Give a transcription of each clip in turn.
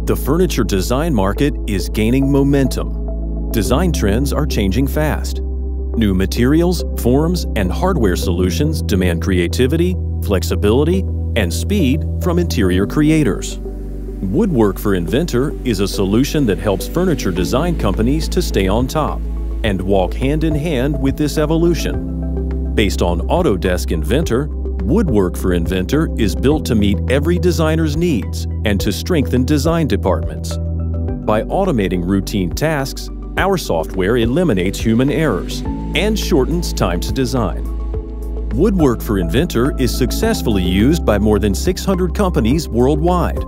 The furniture design market is gaining momentum. Design trends are changing fast. New materials, forms, and hardware solutions demand creativity, flexibility, and speed from interior creators. Woodwork for Inventor is a solution that helps furniture design companies to stay on top and walk hand in hand with this evolution. Based on Autodesk Inventor, Woodwork for Inventor is built to meet every designer's needs and to strengthen design departments. By automating routine tasks, our software eliminates human errors and shortens time to design. Woodwork for Inventor is successfully used by more than 600 companies worldwide.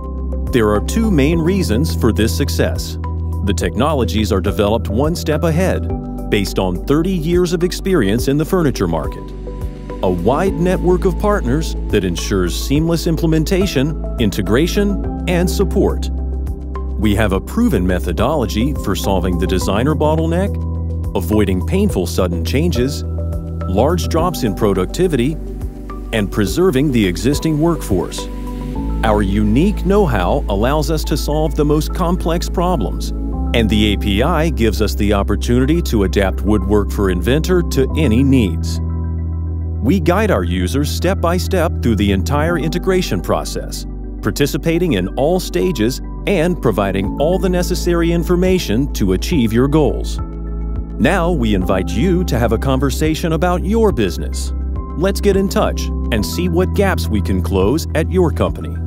There are two main reasons for this success. The technologies are developed one step ahead, based on 30 years of experience in the furniture market. A wide network of partners that ensures seamless implementation, integration, and support. We have a proven methodology for solving the designer bottleneck, avoiding painful sudden changes, large drops in productivity, and preserving the existing workforce. Our unique know-how allows us to solve the most complex problems, and the API gives us the opportunity to adapt Woodwork for Inventor to any needs. We guide our users step by step through the entire integration process, participating in all stages and providing all the necessary information to achieve your goals. Now we invite you to have a conversation about your business. Let's get in touch and see what gaps we can close at your company.